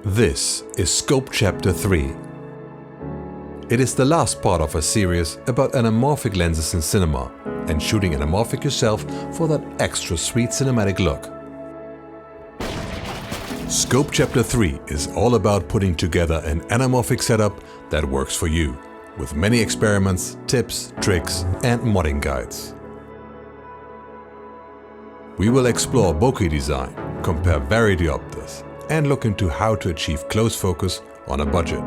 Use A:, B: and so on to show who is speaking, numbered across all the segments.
A: This is Scope Chapter 3. It is the last part of a series about anamorphic lenses in cinema and shooting anamorphic yourself for that extra sweet cinematic look. Scope Chapter 3 is all about putting together an anamorphic setup that works for you, with many experiments, tips, tricks and modding guides. We will explore Bokeh Design, compare Diopters and look into how to achieve close focus on a budget.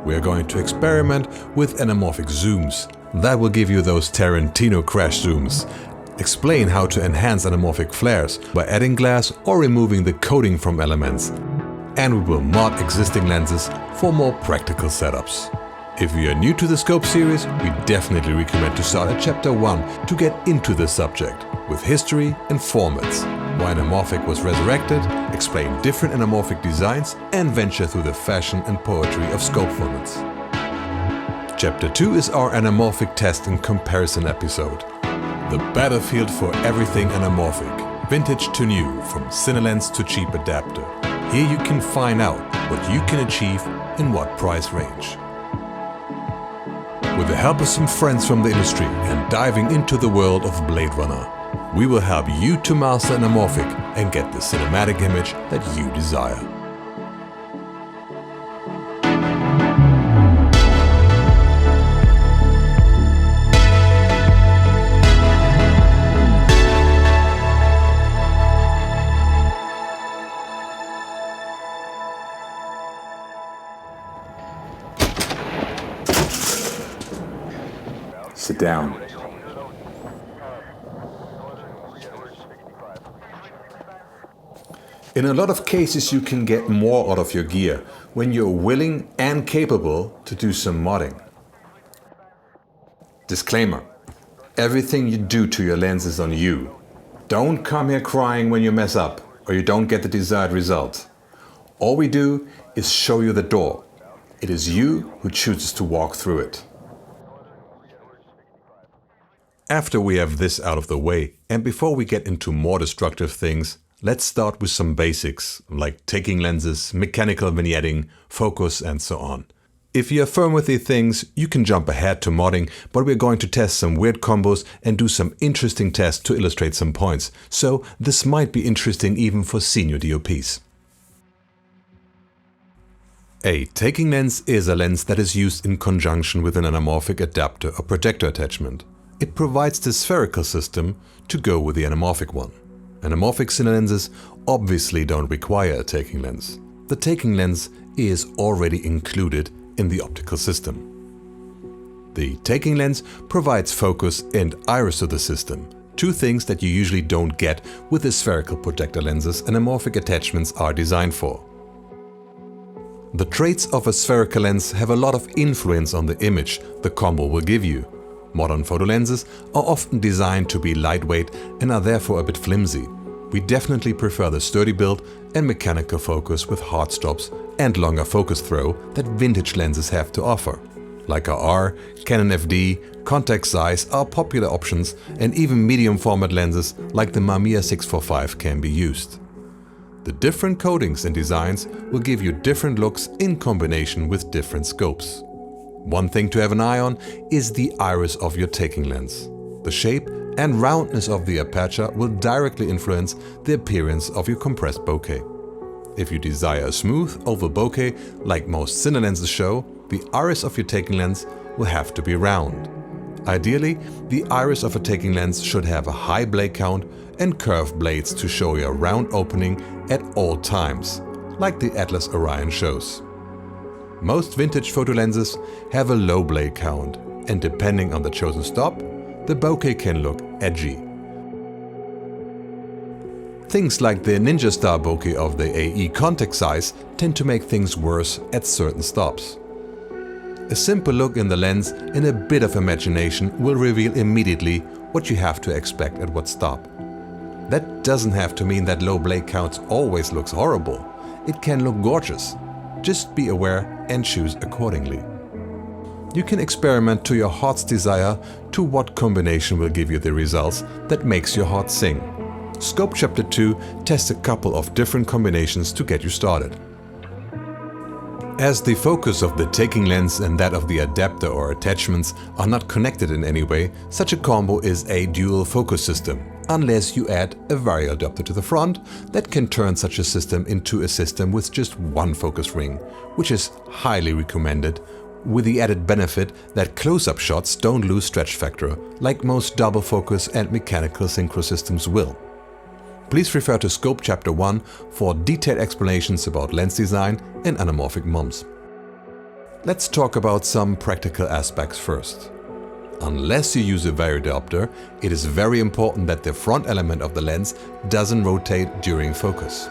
A: We are going to experiment with anamorphic zooms that will give you those Tarantino crash zooms, explain how to enhance anamorphic flares by adding glass or removing the coating from elements, and we will mod existing lenses for more practical setups. If you are new to the Scope series, we definitely recommend to start at Chapter 1 to get into the subject, with history and formats, why Anamorphic was resurrected, explain different anamorphic designs and venture through the fashion and poetry of scope formats. Chapter 2 is our anamorphic test and comparison episode. The battlefield for everything anamorphic, vintage to new, from Cinelens to cheap adapter. Here you can find out what you can achieve in what price range. With the help of some friends from the industry and diving into the world of Blade Runner, we will help you to master anamorphic and get the cinematic image that you desire.
B: Sit down.
A: In a lot of cases you can get more out of your gear when you're willing and capable to do some modding. Disclaimer: everything you do to your lens is on you. Don't come here crying when you mess up or you don't get the desired result. All we do is show you the door. It is you who chooses to walk through it. After we have this out of the way, and before we get into more destructive things, let's start with some basics, like taking lenses, mechanical vignetting, focus and so on. If you're firm with these things, you can jump ahead to modding, but we're going to test some weird combos and do some interesting tests to illustrate some points, so this might be interesting even for senior DOPs. A taking lens is a lens that is used in conjunction with an anamorphic adapter or protector attachment. It provides the spherical system to go with the anamorphic one. Anamorphic cine lenses obviously don't require a taking lens. The taking lens is already included in the optical system. The taking lens provides focus and iris to the system, two things that you usually don't get with the spherical protector lenses anamorphic attachments are designed for. The traits of a spherical lens have a lot of influence on the image the combo will give you. Modern photo lenses are often designed to be lightweight and are therefore a bit flimsy. We definitely prefer the sturdy build and mechanical focus with hard stops and longer focus throw that vintage lenses have to offer. Leica R, Canon FD, contact size are popular options, and even medium format lenses like the Mamiya 645 can be used. The different coatings and designs will give you different looks in combination with different scopes. One thing to have an eye on is the iris of your taking lens. The shape and roundness of the aperture will directly influence the appearance of your compressed bokeh. If you desire a smooth, oval bokeh, like most cine lenses show, the iris of your taking lens will have to be round. Ideally, the iris of a taking lens should have a high blade count and curved blades to show you a round opening at all times, like the Atlas Orion shows. Most vintage photo lenses have a low blade count, and depending on the chosen stop, the bokeh can look edgy. Things like the Ninja Star bokeh of the AE contact size tend to make things worse at certain stops. A simple look in the lens and a bit of imagination will reveal immediately what you have to expect at what stop. That doesn't have to mean that low blade counts always looks horrible. It can look gorgeous. Just be aware and choose accordingly. You can experiment to your heart's desire to what combination will give you the results that makes your heart sing. Scope Chapter 2 tests a couple of different combinations to get you started. As the focus of the taking lens and that of the adapter or attachments are not connected in any way, such a combo is a dual focus system, unless you add a vario adapter to the front that can turn such a system into a system with just one focus ring, which is highly recommended, with the added benefit that close-up shots don't lose stretch factor, like most double focus and mechanical synchro systems will. Please refer to Scope Chapter 1 for detailed explanations about lens design and anamorphic MOMs. Let's talk about some practical aspects first. Unless you use a variodiopter, it is very important that the front element of the lens doesn't rotate during focus,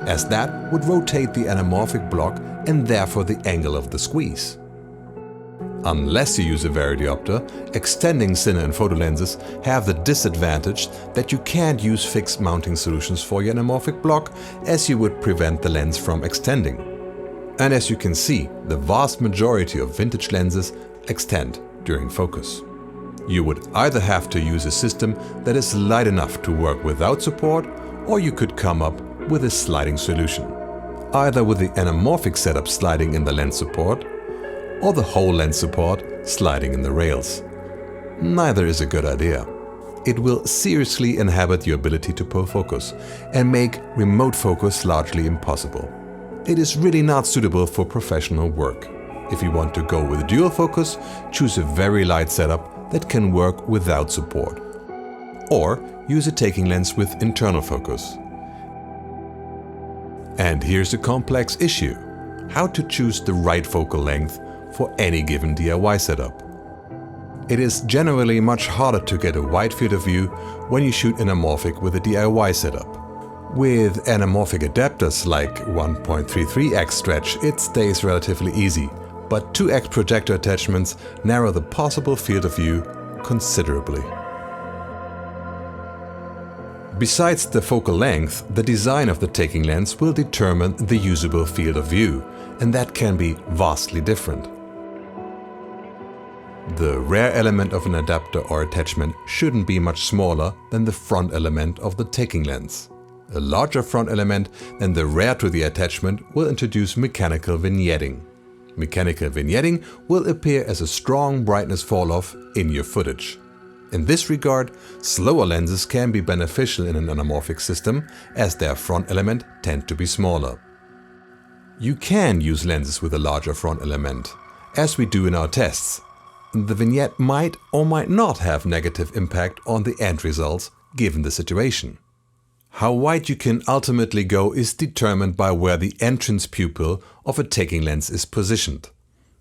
A: as that would rotate the anamorphic block and therefore the angle of the squeeze. Unless you use a variodiopter, extending cine and photo lenses have the disadvantage that you can't use fixed mounting solutions for your anamorphic block, as you would prevent the lens from extending. And as you can see, the vast majority of vintage lenses extend during focus. You would either have to use a system that is light enough to work without support, or you could come up with a sliding solution, either with the anamorphic setup sliding in the lens support, or the whole lens support sliding in the rails. Neither is a good idea. It will seriously inhibit your ability to pull focus and make remote focus largely impossible. It is really not suitable for professional work. If you want to go with dual focus, choose a very light setup that can work without support. Or use a taking lens with internal focus. And here's a complex issue: how to choose the right focal length for any given DIY setup. It is generally much harder to get a wide field of view when you shoot anamorphic with a DIY setup. With anamorphic adapters like 1.33x stretch, it stays relatively easy, but 2x projector attachments narrow the possible field of view considerably. Besides the focal length, the design of the taking lens will determine the usable field of view, and that can be vastly different. The rear element of an adapter or attachment shouldn't be much smaller than the front element of the taking lens. A larger front element than the rear to the attachment will introduce mechanical vignetting. Mechanical vignetting will appear as a strong brightness fall-off in your footage. In this regard, slower lenses can be beneficial in an anamorphic system, as their front element tend to be smaller. You can use lenses with a larger front element, as we do in our tests. The vignette might or might not have negative impact on the end results given the situation. How wide you can ultimately go is determined by where the entrance pupil of a taking lens is positioned.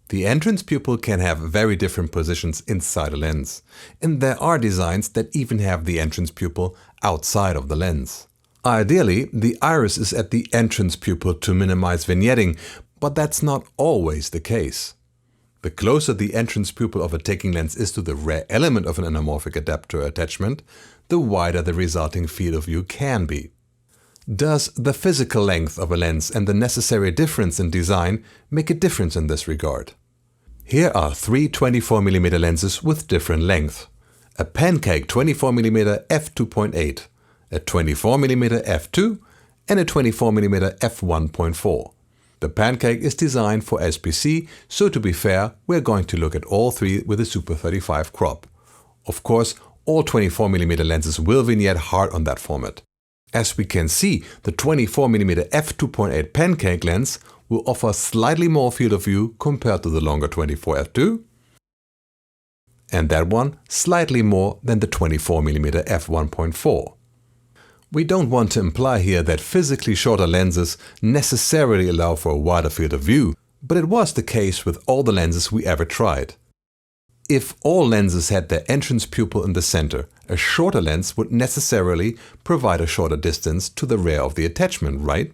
A: The entrance pupil can have very different positions inside a lens, and there are designs that even have the entrance pupil outside of the lens. Ideally, the iris is at the entrance pupil to minimize vignetting, but that's not always the case. The closer the entrance pupil of a taking lens is to the rear element of an anamorphic adapter attachment, the wider the resulting field of view can be. Does the physical length of a lens and the necessary difference in design make a difference in this regard? Here are three 24mm lenses with different length: a pancake 24mm f2.8, a 24mm f2 and a 24mm f1.4. The pancake is designed for SPC, so to be fair, we're going to look at all three with a Super 35 crop. Of course, all 24mm lenses will vignette hard on that format. As we can see, the 24mm f2.8 pancake lens will offer slightly more field of view compared to the longer 24 f2, and that one slightly more than the 24mm f1.4. We don't want to imply here that physically shorter lenses necessarily allow for a wider field of view, but it was the case with all the lenses we ever tried. If all lenses had their entrance pupil in the center, a shorter lens would necessarily provide a shorter distance to the rear of the attachment, right?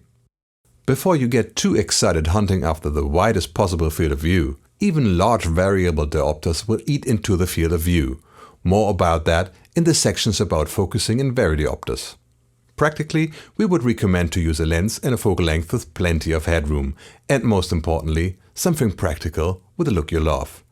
A: Before you get too excited hunting after the widest possible field of view, even large variable diopters will eat into the field of view. More about that in the sections about focusing in varidiopters. Practically, we would recommend to use a lens and a focal length with plenty of headroom, and most importantly, something practical with a look you love.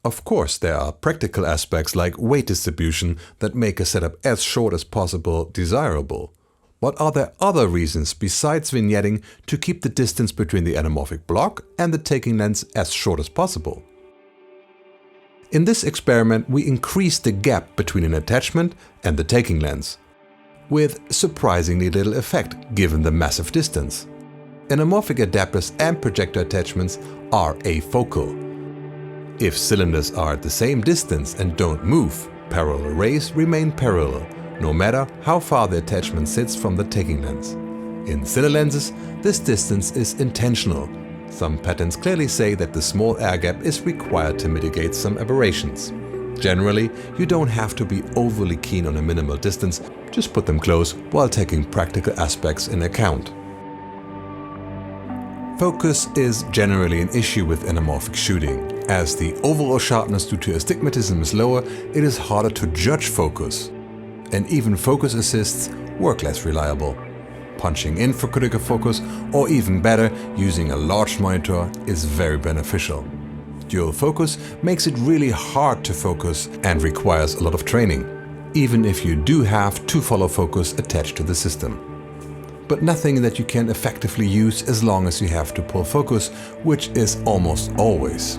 A: Of course, there are practical aspects like weight distribution that make a setup as short as possible desirable. But are there other reasons besides vignetting to keep the distance between the anamorphic block and the taking lens as short as possible? In this experiment, we increased the gap between an attachment and the taking lens, with surprisingly little effect given the massive distance. Anamorphic adapters and projector attachments are afocal. If cylinders are at the same distance and don't move, parallel rays remain parallel, no matter how far the attachment sits from the taking lens. In cine lenses, this distance is intentional. Some patents clearly say that the small air gap is required to mitigate some aberrations. Generally, you don't have to be overly keen on a minimal distance, just put them close while taking practical aspects in account. Focus is generally an issue with anamorphic shooting. As the overall sharpness due to astigmatism is lower, it is harder to judge focus. And even focus assists work less reliable. Punching in for critical focus, or even better, using a large monitor is very beneficial. Dual focus makes it really hard to focus and requires a lot of training, even if you do have two follow focus attached to the system. But nothing that you can effectively use as long as you have to pull focus, which is almost always.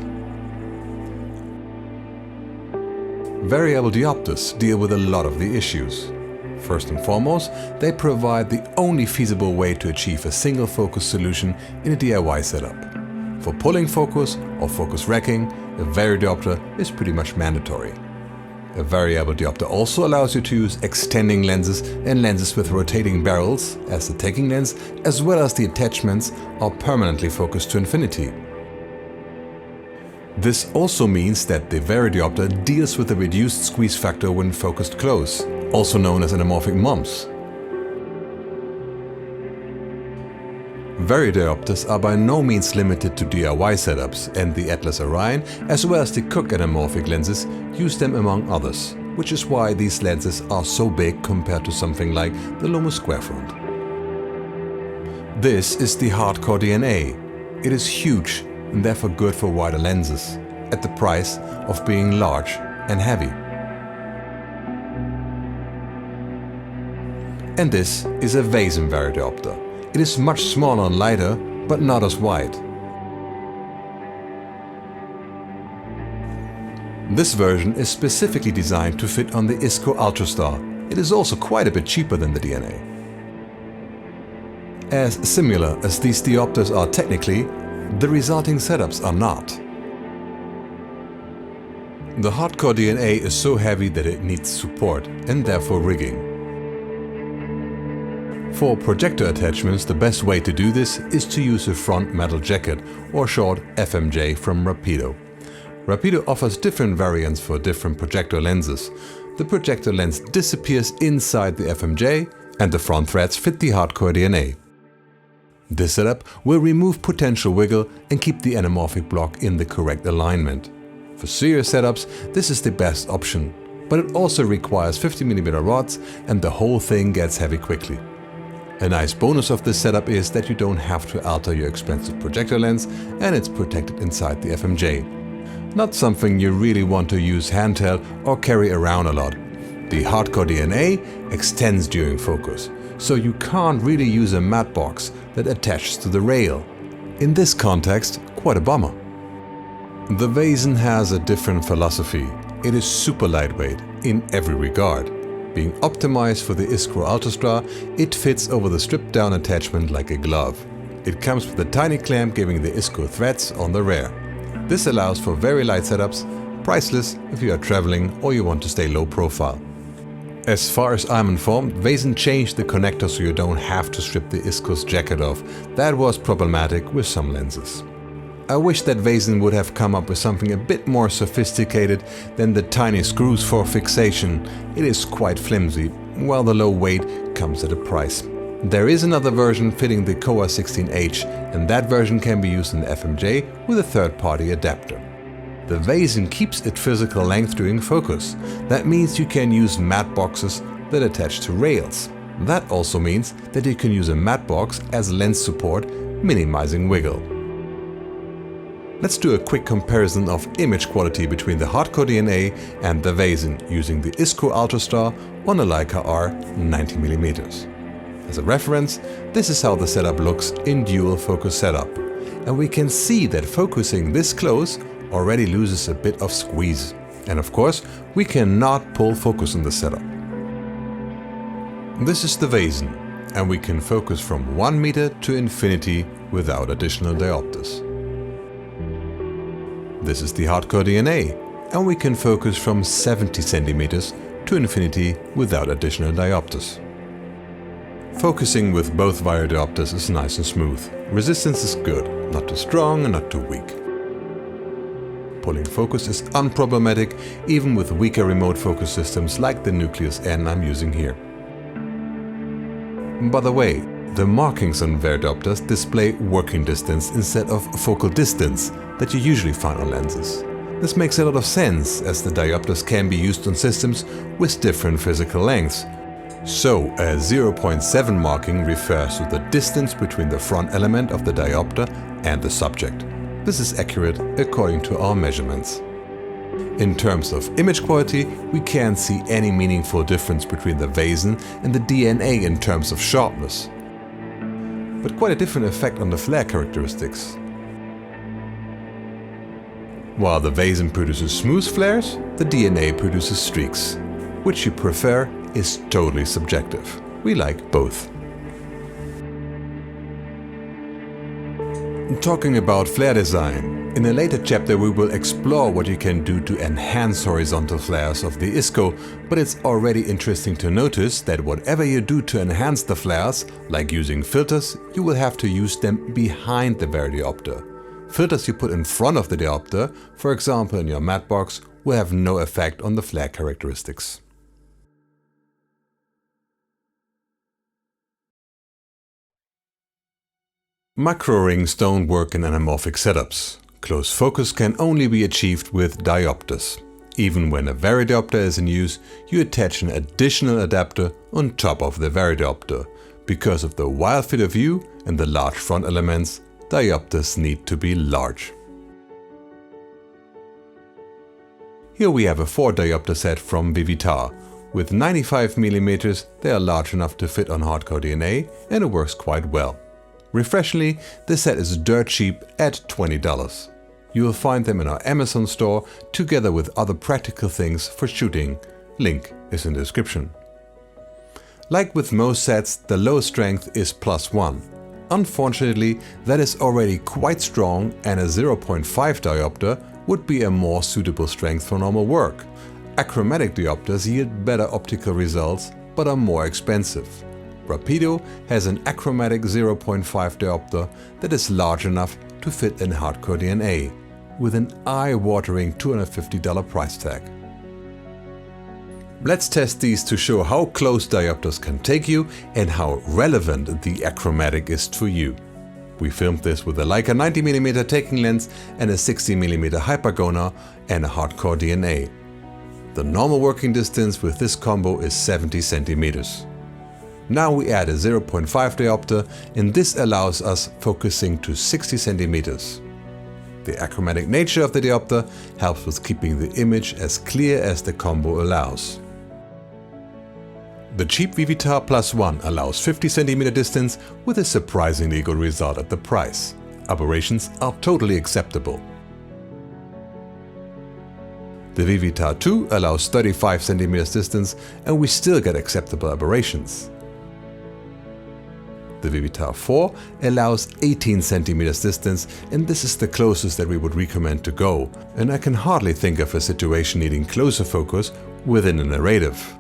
A: Variable diopters deal with a lot of the issues. First and foremost, they provide the only feasible way to achieve a single focus solution in a DIY setup. For pulling focus or focus wrecking, a varidiopter is pretty much mandatory. A variable diopter also allows you to use extending lenses and lenses with rotating barrels, as the taking lens as well as the attachments are permanently focused to infinity. This also means that the varidiopter deals with a reduced squeeze factor when focused close, also known as anamorphic mumps. Varidiopters are by no means limited to DIY setups, and the Atlas Orion, as well as the Cooke anamorphic lenses, use them among others, which is why these lenses are so big compared to something like the Lomo Square Front. This is the hardcore DNA. It is huge and therefore good for wider lenses, at the price of being large and heavy. And this is a VAZEN varidiopter. It is much smaller and lighter, but not as wide. This version is specifically designed to fit on the ISCO Ultrastar. It is also quite a bit cheaper than the DNA. As similar as these diopters are technically, the resulting setups are not. The hardcore DNA is so heavy that it needs support and therefore rigging. For projector attachments, the best way to do this is to use a front metal jacket, or short FMJ, from Rapido. Rapido offers different variants for different projector lenses. The projector lens disappears inside the FMJ and the front threads fit the hardcore DNA. This setup will remove potential wiggle and keep the anamorphic block in the correct alignment. For serious setups, this is the best option, but it also requires 50mm rods and the whole thing gets heavy quickly. A nice bonus of this setup is that you don't have to alter your expensive projector lens and it's protected inside the FMJ. Not something you really want to use handheld or carry around a lot. The hardcore DNA extends during focus, so you can't really use a mat box that attaches to the rail. In this context, quite a bummer. The VAZEN has a different philosophy. It is super lightweight in every regard. Being optimized for the ISCO Ultrastar, it fits over the stripped down attachment like a glove. It comes with a tiny clamp giving the ISCO threads on the rear. This allows for very light setups, priceless if you are traveling or you want to stay low profile. As far as I'm informed, VAZEN changed the connector so you don't have to strip the ISCO's jacket off. That was problematic with some lenses. I wish that VAZEN would have come up with something a bit more sophisticated than the tiny screws for fixation. It is quite flimsy, while the low weight comes at a price. There is another version fitting the Kowa 16H, and that version can be used in the FMJ with a third-party adapter. The VAZEN keeps its physical length during focus. That means you can use mat boxes that attach to rails. That also means that you can use a mat box as lens support, minimizing wiggle. Let's do a quick comparison of image quality between the hardcore DNA and the VAZEN using the ISCO Ultrastar on a Leica R 90mm. As a reference, this is how the setup looks in dual focus setup. And we can see that focusing this close already loses a bit of squeeze. And of course, we cannot pull focus in the setup. This is the VAZEN, and we can focus from 1 meter to infinity without additional diopters. This is the hardcore DNA, and we can focus from 70 centimeters to infinity without additional diopters. Focusing with both wire diopters is nice and smooth. Resistance is good, not too strong and not too weak. Pulling focus is unproblematic, even with weaker remote focus systems like the Nucleus N I'm using here. By the way, the markings on wire diopters display working distance instead of focal distance that you usually find on lenses. This makes a lot of sense, as the diopters can be used on systems with different physical lengths. So, a 0.7 marking refers to the distance between the front element of the diopter and the subject. This is accurate according to our measurements. In terms of image quality, we can't see any meaningful difference between the VAZEN and the DNA in terms of sharpness. But quite a different effect on the flare characteristics. While the VAZEN produces smooth flares, the DNA produces streaks. Which you prefer is totally subjective. We like both. Talking about flare design, in a later chapter we will explore what you can do to enhance horizontal flares of the ISCO, but it's already interesting to notice that whatever you do to enhance the flares, like using filters, you will have to use them behind the diopter. Filters you put in front of the diopter, for example in your matte box, will have no effect on the flare characteristics. Macro rings don't work in anamorphic setups. Close focus can only be achieved with diopters. Even when a varidiopter is in use, you attach an additional adapter on top of the varidiopter. Because of the wide field of view and the large front elements, diopters need to be large. Here we have a 4 diopter set from Vivitar. With 95 mm, they are large enough to fit on hardcore DNA, and it works quite well. Refreshingly, this set is dirt cheap at $20. You will find them in our Amazon store together with other practical things for shooting. Link is in the description. Like with most sets, the low strength is +1. Unfortunately, that is already quite strong, and a 0.5 diopter would be a more suitable strength for normal work. Achromatic diopters yield better optical results but are more expensive. Rapido has an achromatic 0.5 diopter that is large enough to fit in hardcore DNA, with an eye-watering $250 price tag. Let's test these to show how close diopters can take you and how relevant the achromatic is to you. We filmed this with a Leica 90mm taking lens and a 60mm hypergona and a hardcore DNA. The normal working distance with this combo is 70 centimeters. Now we add a 0.5 diopter, and this allows us focusing to 60 centimeters. The achromatic nature of the diopter helps with keeping the image as clear as the combo allows. The cheap Vivitar +1 allows 50 cm distance with a surprisingly good result at the price. Aberrations are totally acceptable. The Vivitar 2 allows 35 cm distance, and we still get acceptable aberrations. The Vivitar 4 allows 18 cm distance, and this is the closest that we would recommend to go, and I can hardly think of a situation needing closer focus within a narrative.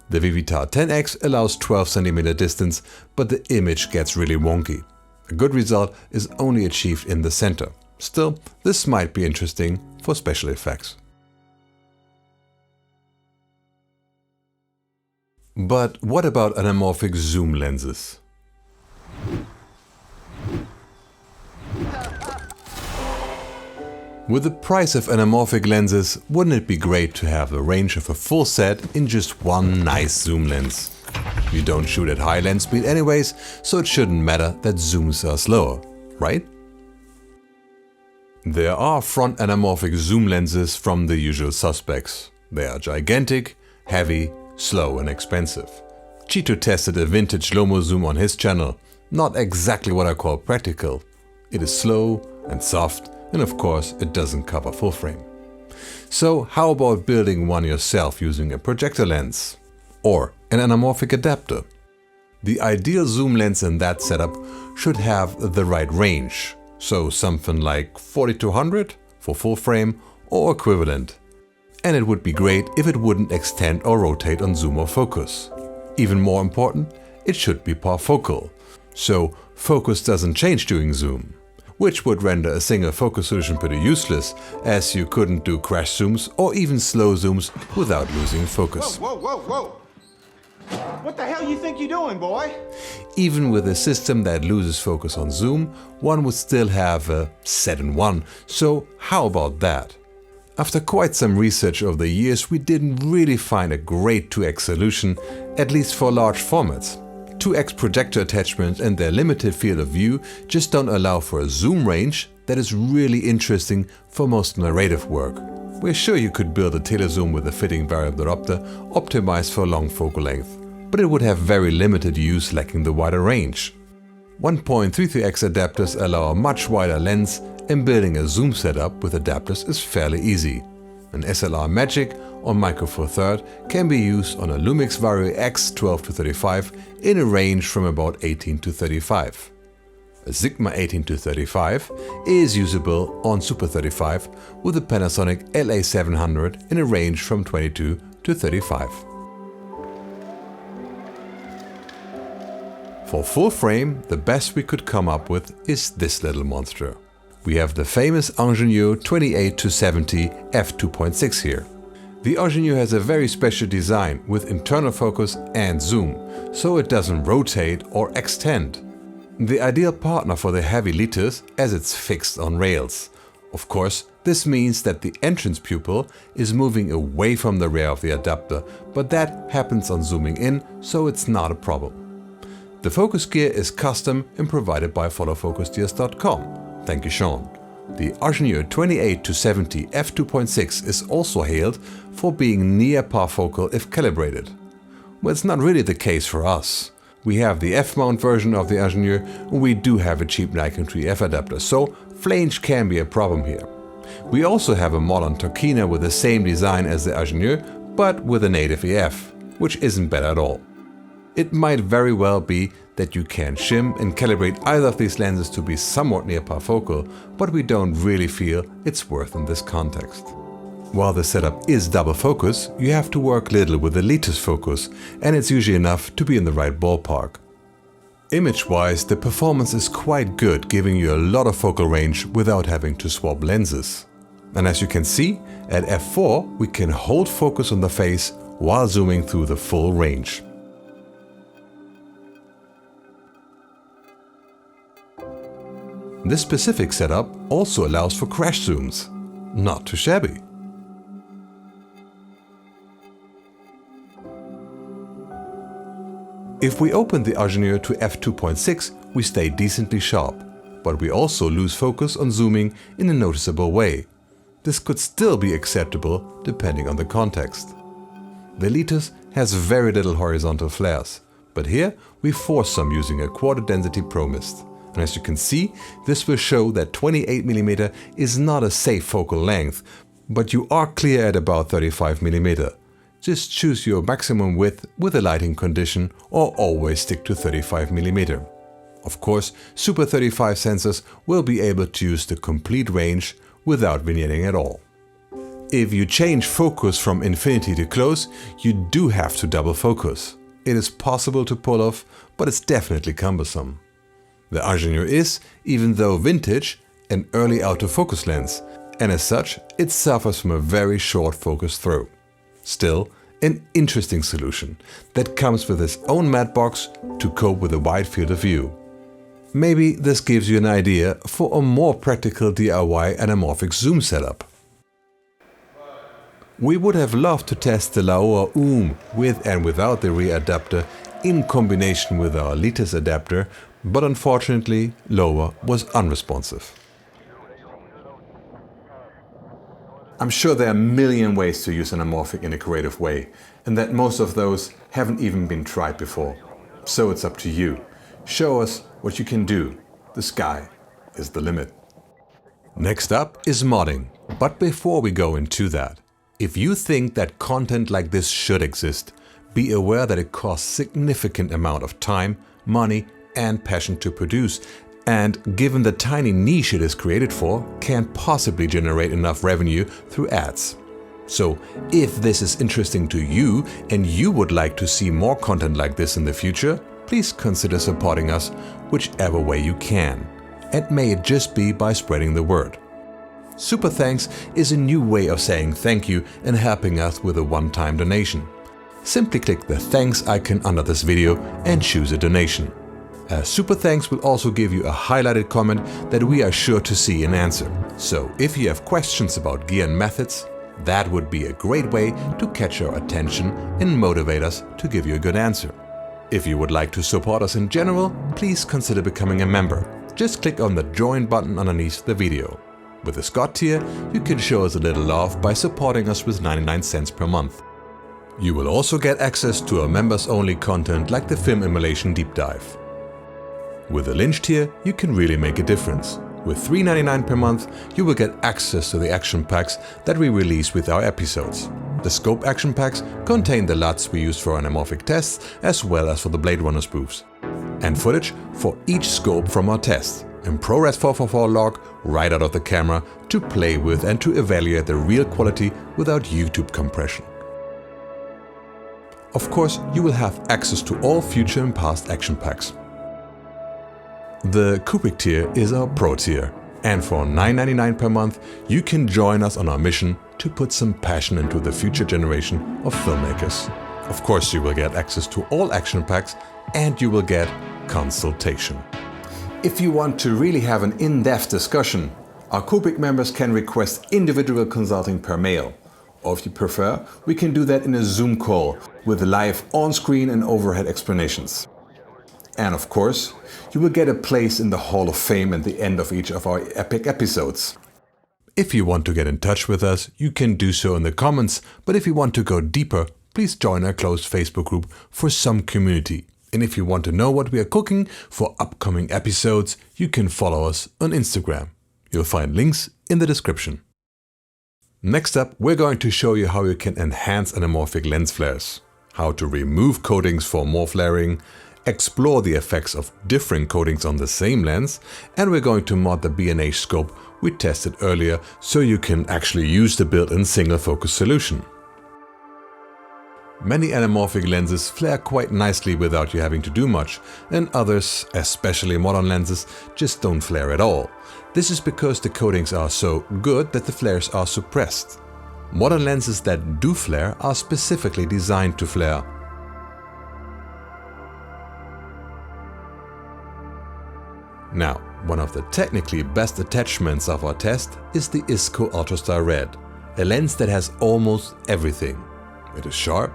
A: The Vivitar 10X allows 12 cm distance, but the image gets really wonky. A good result is only achieved in the center. Still, this might be interesting for special effects. But what about anamorphic zoom lenses? With the price of anamorphic lenses, wouldn't it be great to have the range of a full set in just one nice zoom lens? You don't shoot at high lens speed anyways, so it shouldn't matter that zooms are slower, right? There are front anamorphic zoom lenses from the usual suspects. They are gigantic, heavy, slow and expensive. Chito tested a vintage Lomo zoom on his channel. Not exactly what I call practical. It is slow and soft, and of course it doesn't cover full frame. So how about building one yourself using a projector lens? Or an anamorphic adapter? The ideal zoom lens in that setup should have the right range, so something like 40-100 for full frame or equivalent. And it would be great if it wouldn't extend or rotate on zoom or focus. Even more important, it should be parfocal, so focus doesn't change during zoom, which would render a single focus solution pretty useless, as you couldn't do crash zooms or even slow zooms without losing focus.
B: Whoa, whoa, whoa, whoa! What the hell you think you're doing, boy?
A: Even with a system that loses focus on zoom, one would still have a set in one, so how about that? After quite some research over the years, we didn't really find a great 2x solution, at least for large formats. 2x projector attachments and their limited field of view just don't allow for a zoom range that is really interesting for most narrative work. We're sure you could build a telezoom with a fitting variable diopter optimized for long focal length, but it would have very limited use lacking the wider range. 1.33x adapters allow a much wider lens, and building a zoom setup with adapters is fairly easy. An SLR Magic or Micro Four Third can be used on a Lumix Vario X 12-35 in a range from about 18-35. A Sigma 18-35 is usable on Super 35 with a Panasonic LA700 in a range from 22-35. For full frame, the best we could come up with is this little monster. We have the famous Angenieux 28-70 f2.6 here. The Angenieux has a very special design with internal focus and zoom, so it doesn't rotate or extend. The ideal partner for the heavy liters as it's fixed on rails. Of course, this means that the entrance pupil is moving away from the rear of the adapter, but that happens on zooming in, so it's not a problem. The focus gear is custom and provided by followfocusgears.com. Thank you, Sean. The Angenieux 28-70 f2.6 is also hailed for being near parfocal if calibrated. Well, it's not really the case for us. We have the F-mount version of the Angenieux, and we do have a cheap Nikon 3F adapter, so flange can be a problem here. We also have a modern Tokina with the same design as the Angenieux, but with a native EF, which isn't bad at all. It might very well be that you can shim and calibrate either of these lenses to be somewhat near parfocal, but we don't really feel it's worth in this context. While the setup is double focus, you have to work little with the liters focus, and it's usually enough to be in the right ballpark. Image-wise, the performance is quite good, giving you a lot of focal range without having to swap lenses. And as you can see, at f4 we can hold focus on the face while zooming through the full range. This specific setup also allows for crash zooms. Not too shabby. If we open the Angenieux to f2.6, we stay decently sharp, but we also lose focus on zooming in a noticeable way. This could still be acceptable depending on the context. The Liters has very little horizontal flares, but here we force some using a quarter density Pro Mist. And as you can see, this will show that 28mm is not a safe focal length, but you are clear at about 35mm. Just choose your maximum width with a lighting condition or always stick to 35mm. Of course, Super 35 sensors will be able to use the complete range without vignetting at all. If you change focus from infinity to close, you do have to double focus. It is possible to pull off, but it's definitely cumbersome. The Angenieux is, even though vintage, an early autofocus lens, and as such, it suffers from a very short focus throw. Still, an interesting solution that comes with its own matte box to cope with a wide field of view. Maybe this gives you an idea for a more practical DIY anamorphic zoom setup. We would have loved to test the Laowa with and without the rear adapter in combination with our Liters adapter, but unfortunately Laowa was unresponsive. I'm sure there are a million ways to use Anamorphic in a creative way, and that most of those haven't even been tried before. So it's up to you. Show us what you can do. The sky is the limit. Next up is modding. But before we go into that, if you think that content like this should exist, be aware that it costs significant amount of time, money and passion to produce, and given the tiny niche it is created for, can't possibly generate enough revenue through ads. So if this is interesting to you and you would like to see more content like this in the future, please consider supporting us whichever way you can. And may it just be by spreading the word. Super Thanks is a new way of saying thank you and helping us with a one-time donation. Simply click the thanks icon under this video and choose a donation. A Super Thanks will also give you a highlighted comment that we are sure to see and answer. So if you have questions about gear and methods, that would be a great way to catch our attention and motivate us to give you a good answer. If you would like to support us in general, please consider becoming a member. Just click on the join button underneath the video. With the Scott tier, you can show us a little love by supporting us with 99 cents per month. You will also get access to our members-only content like the film emulation deep dive. With the Lynch tier, you can really make a difference. With $3.99 per month, you will get access to the action packs that we release with our episodes. The scope action packs contain the LUTs we use for anamorphic tests as well as for the Blade Runner spoofs. And footage for each scope from our tests. And ProRes 444 log right out of the camera to play with and to evaluate the real quality without YouTube compression. Of course, you will have access to all future and past action packs. The Cubic tier is our Pro tier, and for $9.99 per month you can join us on our mission to put some passion into the future generation of filmmakers. Of course, you will get access to all action packs and you will get consultation. If you want to really have an in-depth discussion, our Cubic members can request individual consulting per mail. Or if you prefer, we can do that in a Zoom call with live on-screen and overhead explanations. And of course, you will get a place in the Hall of Fame at the end of each of our epic episodes. If you want to get in touch with us, you can do so in the comments, but if you want to go deeper, please join our closed Facebook group for some community. And if you want to know what we are cooking for upcoming episodes, you can follow us on Instagram. You'll find links in the description. Next up, we're going to show you how you can enhance anamorphic lens flares, how to remove coatings for more flaring, explore the effects of different coatings on the same lens, and we're going to mod the B&H scope we tested earlier so you can actually use the built-in single focus solution. Many anamorphic lenses flare quite nicely without you having to do much, and others, especially modern lenses, just don't flare at all. This is because the coatings are so good that the flares are suppressed. Modern lenses that do flare are specifically designed to flare. Now, one of the technically best attachments of our test is the ISCO Ultrastar Red, a lens that has almost everything. It is sharp,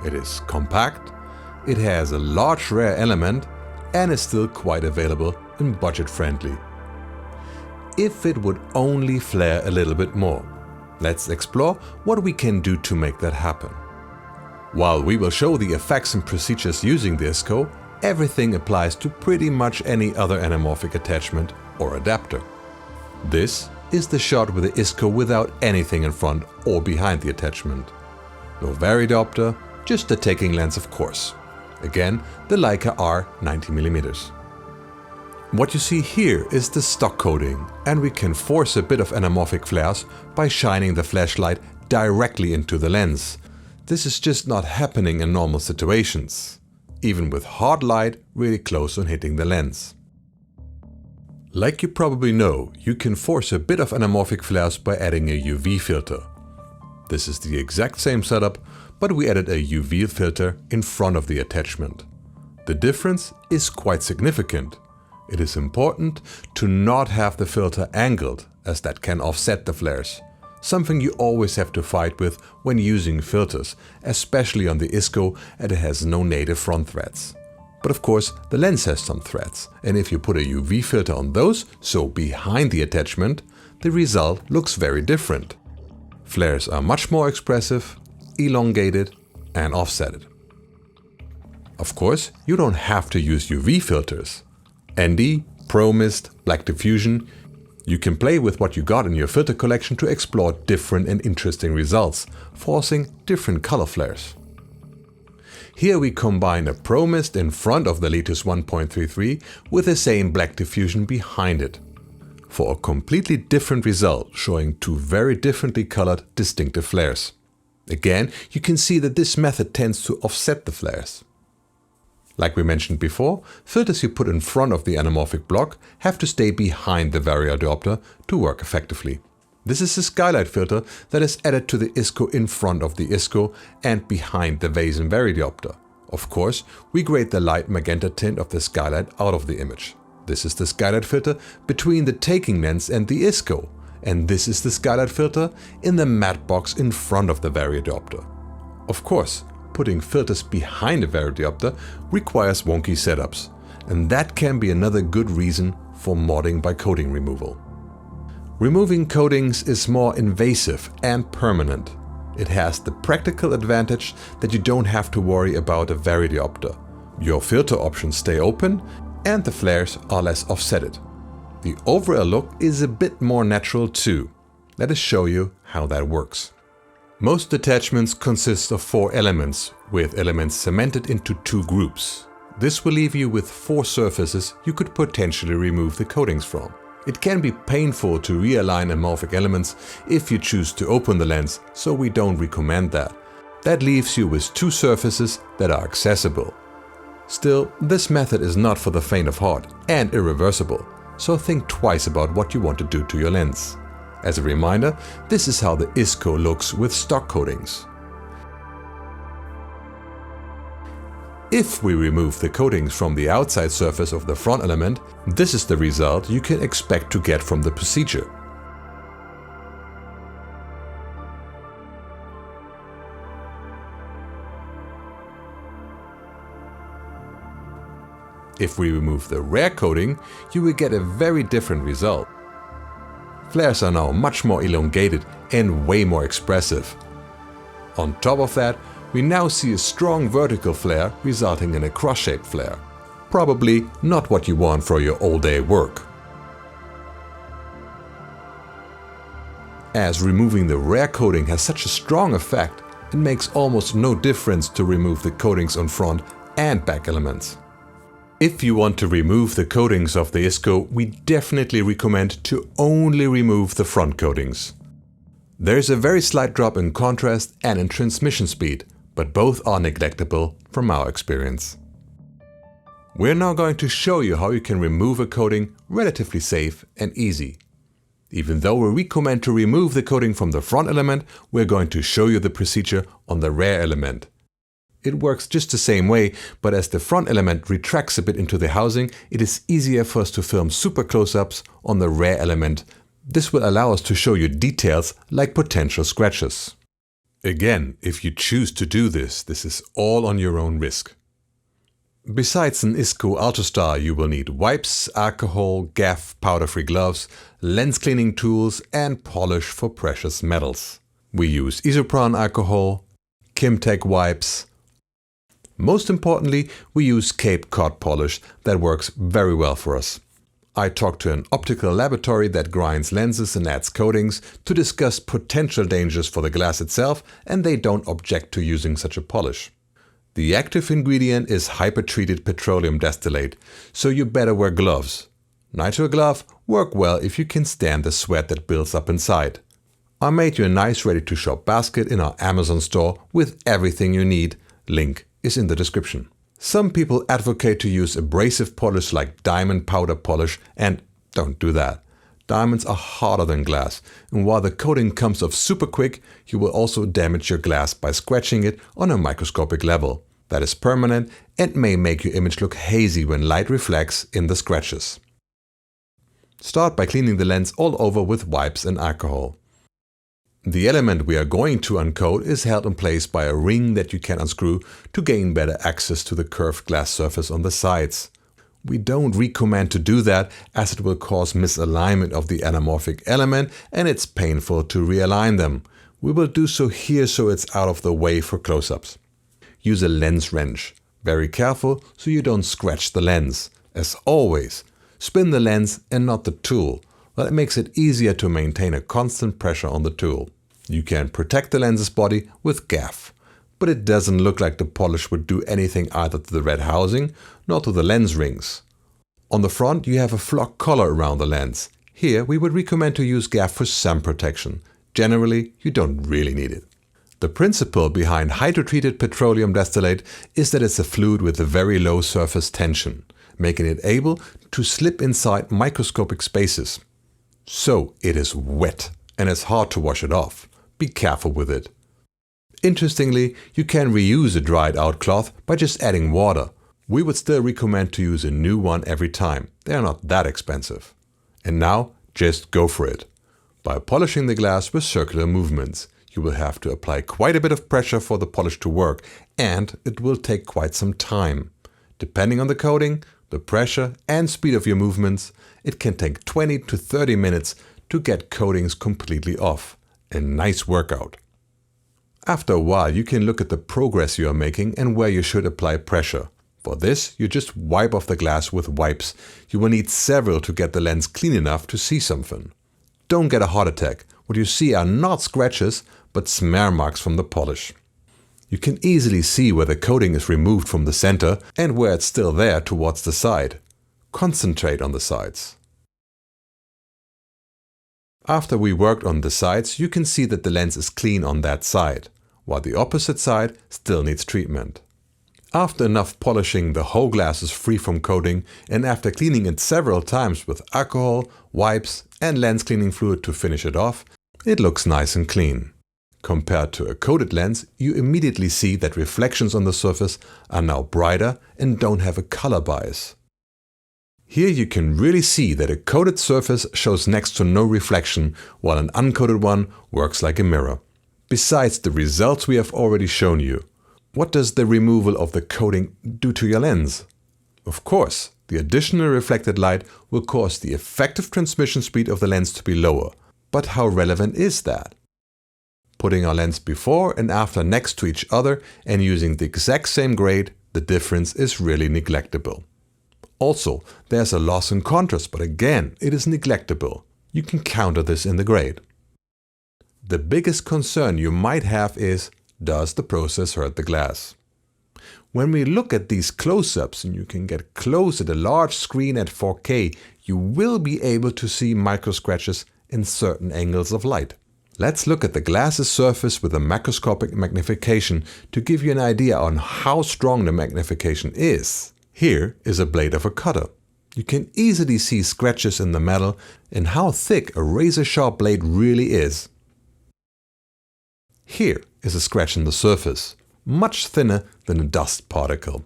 A: it is compact, it has a large rare element and is still quite available and budget friendly. If it would only flare a little bit more, let's explore what we can do to make that happen. While we will show the effects and procedures using the ISCO, everything applies to pretty much any other anamorphic attachment or adapter. This is the shot with the ISCO without anything in front or behind the attachment. No vari-diopter, just the taking lens of course. Again, the Leica R 90mm. What you see here is the stock coating, and we can force a bit of anamorphic flares by shining the flashlight directly into the lens. This is just not happening in normal situations, even with hard light really close on hitting the lens. Like you probably know, you can force a bit of anamorphic flares by adding a UV filter. This is the exact same setup, but we added a UV filter in front of the attachment. The difference is quite significant. It is important to not have the filter angled, as that can offset the flares. Something you always have to fight with when using filters, especially on the ISCO, and it has no native front threads. But of course, the lens has some threads, and if you put a UV filter on those, so behind the attachment, the result looks very different. Flares are much more expressive, elongated and offsetted. Of course, you don't have to use UV filters. ND, Pro Mist, Black Diffusion. You can play with what you got in your filter collection to explore different and interesting results, forcing different color flares. Here we combine a Pro Mist in front of the Litus 1.33 with the same Black Diffusion behind it, for a completely different result, showing two very differently colored distinctive flares. Again, you can see that this method tends to offset the flares. Like we mentioned before, filters you put in front of the anamorphic block have to stay behind the Diopter to work effectively. This is a skylight filter that is added to the ISCO in front of the ISCO and behind the VAZEN Diopter. Of course, we grade the light magenta tint of the skylight out of the image. This is the skylight filter between the taking lens and the ISCO, and this is the skylight filter in the matte box in front of the Diopter. Of course, putting filters behind a Diopter requires wonky setups, and that can be another good reason for modding by coating removal. Removing coatings is more invasive and permanent. It has the practical advantage that you don't have to worry about a Diopter. Your filter options stay open and the flares are less offsetted. The overall look is a bit more natural too. Let us show you how that works. Most attachments consist of 4 elements, with elements cemented into 2 groups. This will leave you with 4 surfaces you could potentially remove the coatings from. It can be painful to realign anamorphic elements if you choose to open the lens, so we don't recommend that. That leaves you with 2 surfaces that are accessible. Still, this method is not for the faint of heart and irreversible, so think twice about what you want to do to your lens. As a reminder, this is how the ISCO looks with stock coatings. If we remove the coatings from the outside surface of the front element, this is the result you can expect to get from the procedure. If we remove the rear coating, you will get a very different result. Flares are now much more elongated and way more expressive. On top of that, we now see a strong vertical flare resulting in a cross-shaped flare. Probably not what you want for your all-day work. As removing the rear coating has such a strong effect, it makes almost no difference to remove the coatings on front and back elements. If you want to remove the coatings of the ISCO, we definitely recommend to only remove the front coatings. There is a very slight drop in contrast and in transmission speed, but both are neglectable from our experience. We're now going to show you how you can remove a coating relatively safe and easy. Even though we recommend to remove the coating from the front element, we're going to show you the procedure on the rear element. It works just the same way, but as the front element retracts a bit into the housing, it is easier for us to film super close-ups on the rear element. This will allow us to show you details like potential scratches. Again, if you choose to do this is all on your own risk. Besides an ISCO Ultrastar, you will need wipes, alcohol, gaff, powder-free gloves, lens cleaning tools and polish for precious metals. We use isopropyl alcohol, Kimtech wipes. Most importantly, we use Cape Cod polish that works very well for us. I talked to an optical laboratory that grinds lenses and adds coatings to discuss potential dangers for the glass itself, and they don't object to using such a polish. The active ingredient is hypertreated petroleum distillate, so you better wear gloves. Nitrile gloves work well if you can stand the sweat that builds up inside. I made you a nice ready-to-shop basket in our Amazon store with everything you need. Link is in the description. Some people advocate to use abrasive polish like diamond powder polish, and don't do that. Diamonds are harder than glass, and while the coating comes off super quick, you will also damage your glass by scratching it on a microscopic level. That is permanent and may make your image look hazy when light reflects in the scratches. Start by cleaning the lens all over with wipes and alcohol. The element we are going to uncoat is held in place by a ring that you can unscrew to gain better access to the curved glass surface on the sides. We don't recommend to do that as it will cause misalignment of the anamorphic element and it's painful to realign them. We will do so here so it's out of the way for close-ups. Use a lens wrench. Very careful so you don't scratch the lens. As always, spin the lens and not the tool. That makes it easier to maintain a constant pressure on the tool. You can protect the lens's body with gaff, but it doesn't look like the polish would do anything either to the red housing nor to the lens rings. On the front you have a flock collar around the lens. Here we would recommend to use gaff for some protection. Generally, you don't really need it. The principle behind hydrotreated petroleum distillate is that it's a fluid with a very low surface tension, making it able to slip inside microscopic spaces. So it is wet and it's hard to wash it off. Be careful with it. Interestingly, you can reuse a dried out cloth by just adding water. We would still recommend to use a new one every time. They are not that expensive. And now, just go for it. By polishing the glass with circular movements, you will have to apply quite a bit of pressure for the polish to work, and it will take quite some time. Depending on the coating, the pressure and speed of your movements, it can take 20 to 30 minutes to get coatings completely off. A nice workout. After a while, you can look at the progress you are making and where you should apply pressure. For this, you just wipe off the glass with wipes. You will need several to get the lens clean enough to see something. Don't get a heart attack. What you see are not scratches, but smear marks from the polish. You can easily see where the coating is removed from the center and where it's still there towards the side. Concentrate on the sides. After we worked on the sides, you can see that the lens is clean on that side, while the opposite side still needs treatment. After enough polishing, the whole glass is free from coating, and after cleaning it several times with alcohol, wipes and lens cleaning fluid to finish it off, it looks nice and clean. Compared to a coated lens, you immediately see that reflections on the surface are now brighter and don't have a color bias. Here you can really see that a coated surface shows next to no reflection, while an uncoated one works like a mirror. Besides the results we have already shown you, what does the removal of the coating do to your lens? Of course, the additional reflected light will cause the effective transmission speed of the lens to be lower. But how relevant is that? Putting our lens before and after next to each other and using the exact same grade, the difference is really neglectable. Also, there's a loss in contrast, but again, it is neglectable. You can counter this in the grade. The biggest concern you might have is, does the process hurt the glass? When we look at these close-ups, and you can get close at a large screen at 4K, you will be able to see micro scratches in certain angles of light. Let's look at the glass's surface with a macroscopic magnification to give you an idea on how strong the magnification is. Here is a blade of a cutter. You can easily see scratches in the metal and how thick a razor-sharp blade really is. Here is a scratch in the surface, much thinner than a dust particle.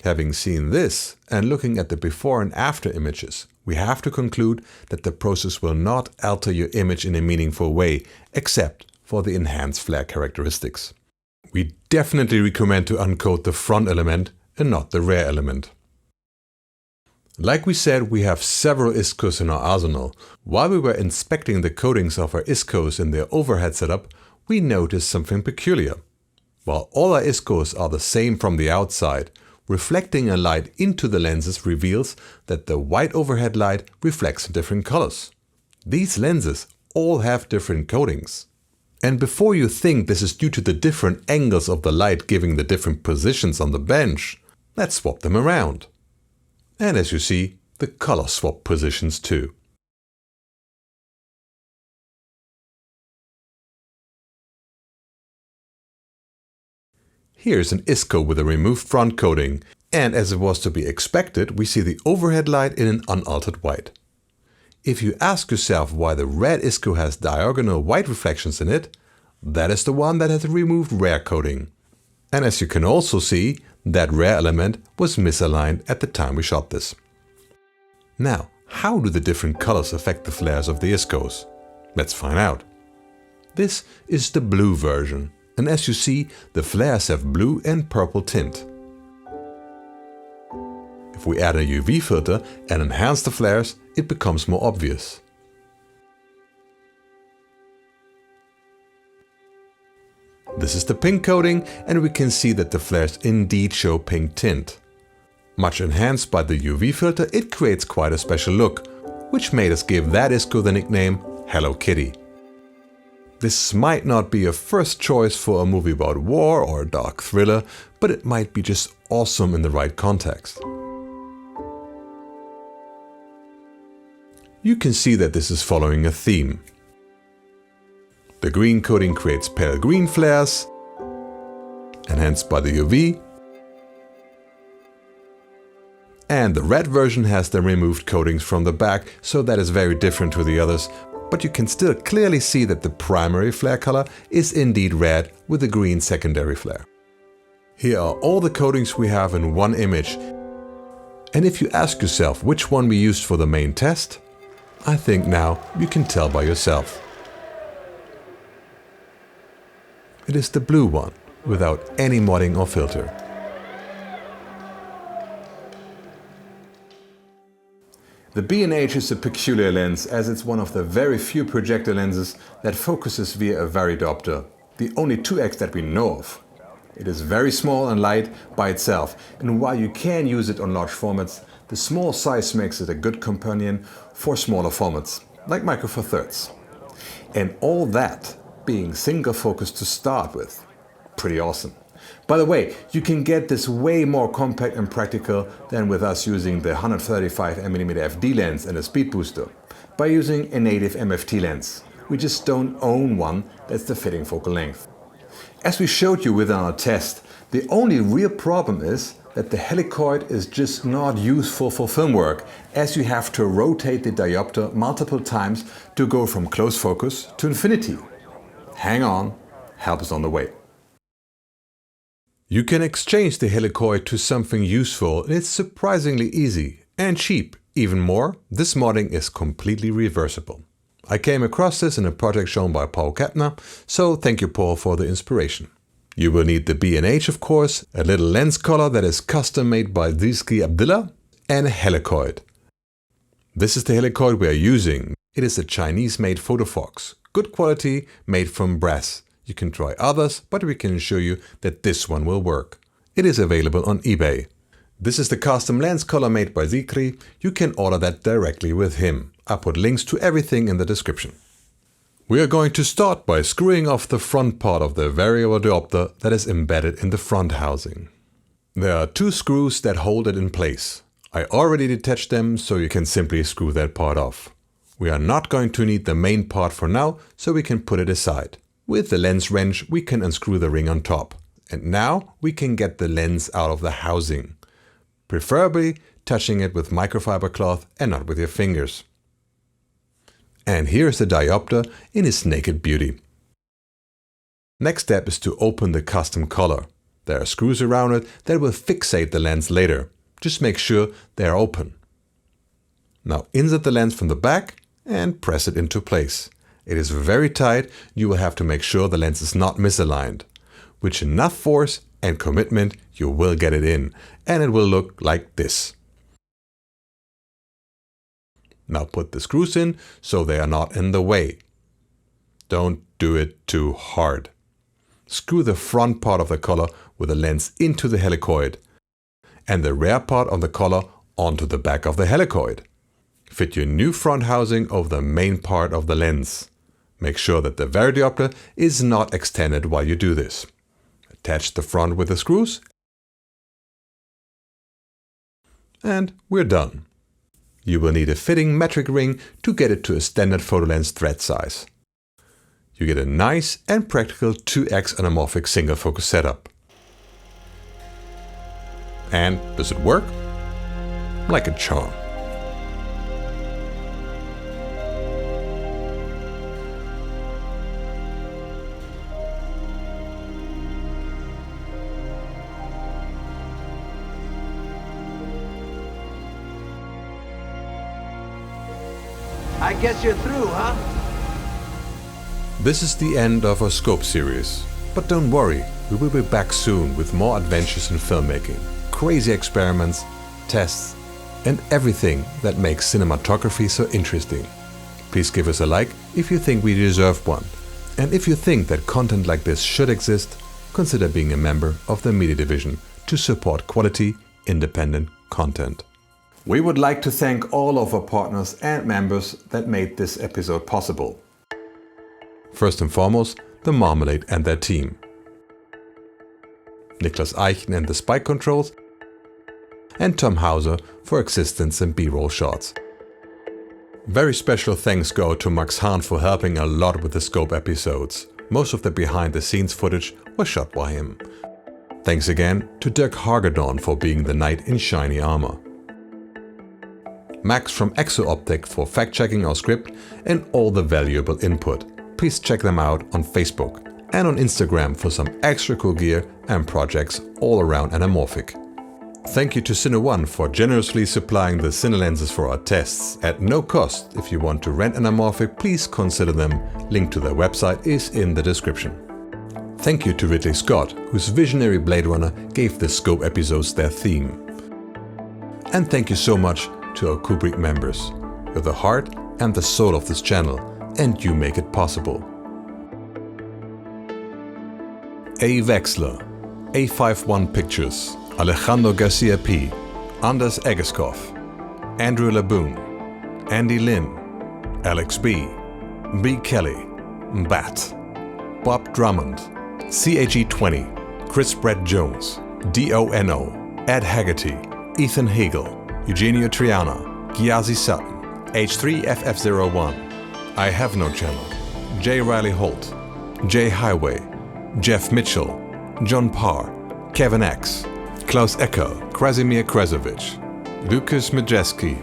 A: Having seen this and looking at the before and after images, we have to conclude that the process will not alter your image in a meaningful way, except for the enhanced flare characteristics. We definitely recommend to uncoat the front element and not the rear element. Like we said, we have several ISCOs in our arsenal. While we were inspecting the coatings of our ISCOs in their overhead setup, we noticed something peculiar. While all our ISCOs are the same from the outside, reflecting a light into the lenses reveals that the white overhead light reflects in different colors. These lenses all have different coatings. And before you think this is due to the different angles of the light giving the different positions on the bench, let's swap them around. And as you see, the color swap positions too. Here's an ISCO with a removed front coating, and as it was to be expected, we see the overhead light in an unaltered white. If you ask yourself why the red ISCO has diagonal white reflections in it, that is the one that has a removed rear coating. And as you can also see, that rear element was misaligned at the time we shot this. Now, how do the different colors affect the flares of the ISCOs? Let's find out. This is the blue version, and as you see, the flares have blue and purple tint. If we add a UV filter and enhance the flares, it becomes more obvious. This is the pink coating, and we can see that the flares indeed show pink tint. Much enhanced by the UV filter, it creates quite a special look, which made us give that ISCO the nickname Hello Kitty. This might not be a first choice for a movie about war or a dark thriller, but it might be just awesome in the right context. You can see that this is following a theme. The green coating creates pale green flares, enhanced by the UV. And the red version has the removed coatings from the back, so that is very different to the others, but you can still clearly see that the primary flare color is indeed red with a green secondary flare. Here are all the coatings we have in one image. And if you ask yourself which one we used for the main test, I think now you can tell by yourself. It is the blue one, without any modding or filter. The B&H is a peculiar lens, as it's one of the very few projector lenses that focuses via a Diopter, the only 2x that we know of. It is very small and light by itself, and while you can use it on large formats, the small size makes it a good companion for smaller formats, like Micro Four Thirds. And all that being single focus to start with. Pretty awesome. By the way, you can get this way more compact and practical than with us using the 135mm FD lens and a speed booster, by using a native MFT lens. We just don't own one that's the fitting focal length. As we showed you within our test, the only real problem is that the helicoid is just not useful for film work, as you have to rotate the diopter multiple times to go from close focus to infinity. Hang on, help is on the way. You can exchange the helicoid to something useful, and it's surprisingly easy and cheap. Even more, this modding is completely reversible. I came across this in a project shown by Paul Kepner, so thank you Paul for the inspiration. You will need the B&H of course, a little lens collar that is custom made by Rizki Abdullah, and a helicoid. This is the helicoid we are using. It is a Chinese-made photofox, good quality, made from brass. You can try others, but we can assure you that this one will work. It is available on eBay. This is the custom lens collar made by Zikri. You can order that directly with him. I'll put links to everything in the description. We are going to start by screwing off the front part of the variable diopter that is embedded in the front housing. There are two screws that hold it in place. I already detached them, so you can simply screw that part off. We are not going to need the main part for now, so we can put it aside. With the lens wrench we can unscrew the ring on top. And now we can get the lens out of the housing. Preferably touching it with microfiber cloth and not with your fingers. And here's the diopter in its naked beauty. Next step is to open the custom collar. There are screws around it that will fixate the lens later. Just make sure they are open. Now insert the lens from the back and press it into place. It is very tight, you will have to make sure the lens is not misaligned. With enough force and commitment you will get it in, and it will look like this. Now put the screws in so they are not in the way. Don't do it too hard. Screw the front part of the collar with the lens into the helicoid and the rear part of the collar onto the back of the helicoid. Fit your new front housing over the main part of the lens. Make sure that the Diopter is not extended while you do this. Attach the front with the screws and we're done. You will need a fitting metric ring to get it to a standard photo lens thread size. You get a nice and practical 2x anamorphic single focus setup. And does it work? Like a charm.
C: I guess you're through, huh?
A: This is the end of our scope series. But don't worry, we will be back soon with more adventures in filmmaking, crazy experiments, tests, and everything that makes cinematography so interesting. Please give us a like if you think we deserve one. And if you think that content like this should exist, consider being a member of the Media Division to support quality, independent content. We would like to thank all of our partners and members that made this episode possible. First and foremost, the Marmalade and their team. Niklas Eichen and the Spike Controls, and Tom Hauser for assistance and B-roll shots. Very special thanks go to Max Hahn for helping a lot with the scope episodes. Most of the behind-the-scenes footage was shot by him. Thanks again to Dirk Hagedorn for being the knight in shiny armor. Max from Exo-Optic for fact-checking our script and all the valuable input. Please check them out on Facebook and on Instagram for some extra cool gear and projects all around Anamorphic. Thank you to Cine1 for generously supplying the Cine lenses for our tests at no cost. If you want to rent Anamorphic, please consider them. Link to their website is in the description. Thank you to Ridley Scott, whose visionary Blade Runner gave the scope episodes their theme. And thank you so much to our Kubrick members. You're the heart and the soul of this channel, and you make it possible. A. Wexler, A51 Pictures, Alejandro Garcia P., Anders Egeskov, Andrew Laboon, Andy Lin, Alex B., B. Kelly, Bat, Bob Drummond, CAG20, Chris Brett Jones, DONO, Ed Haggerty, Ethan Hagel, Eugenio Triana, Gyazi Sutton, H3FF01, I Have No Channel, J. Riley Holt, J. Highway, Jeff Mitchell, John Parr, Kevin X, Klaus Ecker, Krasimir Kresovic, Lukas Majeski,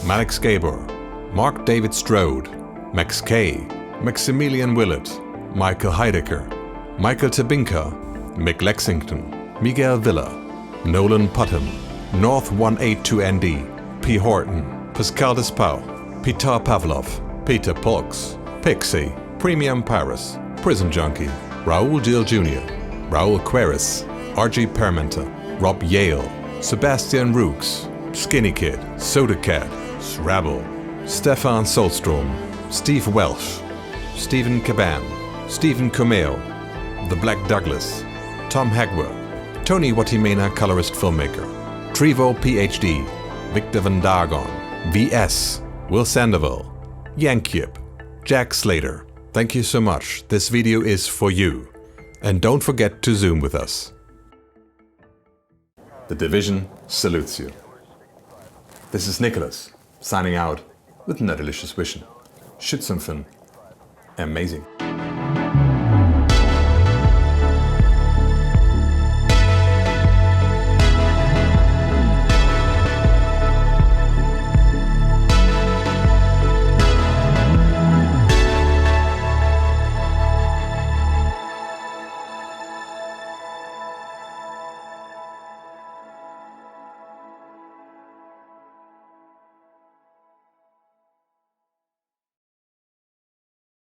A: Malix Gabor, Mark David Strode, Max K, Maximilian Willett, Michael Heidecker, Michael Tabinka, Mick Lexington, Miguel Villa, Nolan Putnam, North 182ND, P. Horton, Pascal Despau, Peter Pavlov, Peter Polks, Pixie, Premium Paris, Prison Junkie, Raul Dill Jr., Raul Queris, R.G. Permenter, Rob Yale, Sebastian Rooks, Skinny Kid, Soda Cat, Srabble, Stefan Solstrom, Steve Welsh, Stephen Caban, Stephen Comeo, The Black Douglas, Tom Hagwer, Tony Watimena colorist filmmaker, Trevo PhD, Victor Van Dargon, VS, Will Sandoval, Yankyip, Jack Slater. Thank you so much. This video is for you. And don't forget to Zoom with us. The Division salutes you. This is Nicholas, signing out with no delicious vision. Schützenfen. Amazing.